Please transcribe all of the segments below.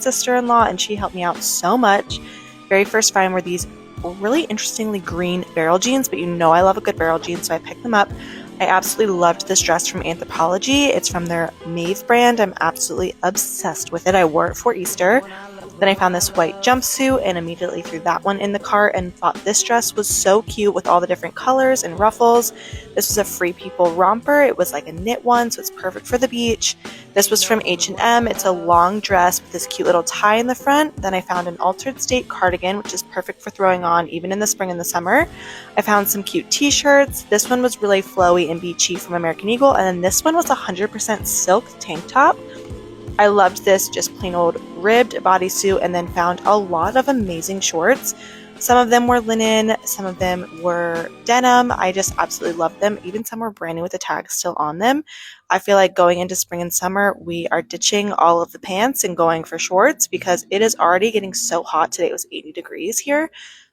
sister-in-law, and she helped me out so much. Very first find were these really interestingly green barrel jeans, but you know I love a good barrel jean, so I picked them up. I absolutely loved this dress from Anthropologie. It's from their Maeve brand. I'm absolutely obsessed with it. I wore it for Easter. Then I found this white jumpsuit and immediately threw that one in the cart and thought this dress was so cute with all the different colors and ruffles. This was a Free People romper. It was like a knit one, so it's perfect for the beach. This was from H&M. It's a long dress with this cute little tie in the front. Then I found an Altered State cardigan, which is perfect for throwing on even in the spring and the summer. I found some cute t-shirts. This one was really flowy and beachy from American Eagle, and then this one was 100% silk tank top. I loved this just plain old ribbed bodysuit, and then found a lot of amazing shorts. Some of them were linen, some of them were denim. I just absolutely loved them. Even some were brand new with the tags still on them. I feel like going into spring and summer, we are ditching all of the pants and going for shorts because it is already getting so hot. Today it was 80 degrees here.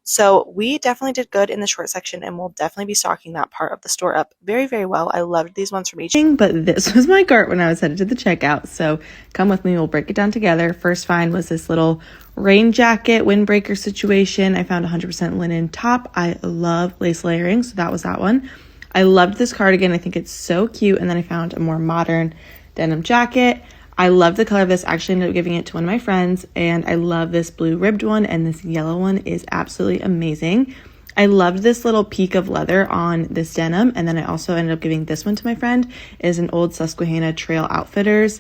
So we definitely did good in the short section, and we'll definitely be stocking that part of the store up very, very well. I loved these ones from H&M. But this was my cart when I was headed to the checkout, so come with me, we'll break it down together. First find was this little rain jacket windbreaker situation. I found 100% linen top. I love lace layering, so that was that one. I loved this cardigan. I think it's so cute. And then I found a more modern denim jacket. I love the color of this. I actually ended up giving it to one of my friends, and I love this blue ribbed one, and this yellow one is absolutely amazing. I loved this little peak of leather on this denim, and then I also ended up giving this one to my friend. It is an old Susquehanna Trail Outfitters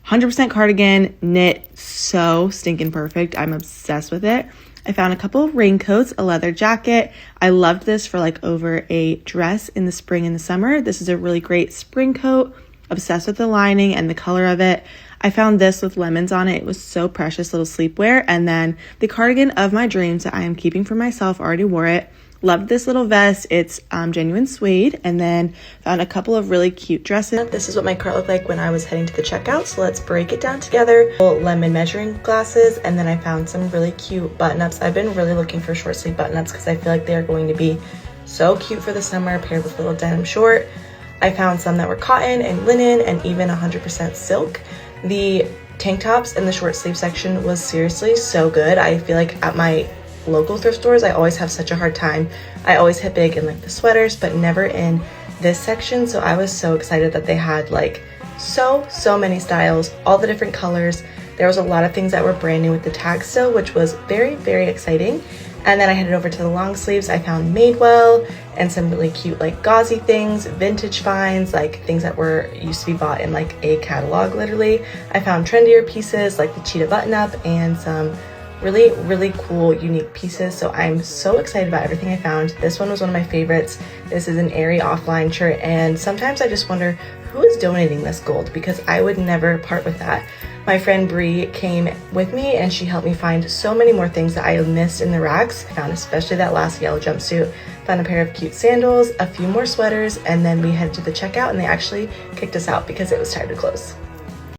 100% cardigan, knit, so stinking perfect. I'm obsessed with it. I found a couple of raincoats, a leather jacket. I loved this for like over a dress in the spring and the summer. This is a really great spring coat. Obsessed with the lining and the color of it. I found this with lemons on it. It was so precious, little sleepwear. And then the cardigan of my dreams that I am keeping for myself. Already wore it. Loved this little vest. It's genuine suede. And then found a couple of really cute dresses. This is what my cart looked like when I was heading to the checkout. So let's break it down together. Lemon measuring glasses. And then I found some really cute button-ups. I've been really looking for short sleeve button-ups because I feel like they are going to be so cute for the summer paired with a little denim short. I found some that were cotton and linen and even 100% silk. The tank tops in the short sleeve section was seriously so good. I feel like at my local thrift stores, I always have such a hard time. I always hit big in like the sweaters, but never in this section. So I was so excited that they had like so many styles, all the different colors. There was a lot of things that were brand new with the tags still, which was very, very exciting. And then I headed over to the long sleeves. I found Madewell and some really cute like gauzy things, vintage finds, like things that were used to be bought in like a catalog literally. I found trendier pieces like the cheetah button up and some really, really cool unique pieces. So I'm so excited about everything I found. This one was one of my favorites. This is an Aerie offline shirt, and sometimes I just wonder who is donating this gold because I would never part with that. My friend Bree came with me and she helped me find so many more things that I missed in the racks. I found especially that last yellow jumpsuit, found a pair of cute sandals, a few more sweaters, and then we headed to the checkout and they actually kicked us out because it was time to close.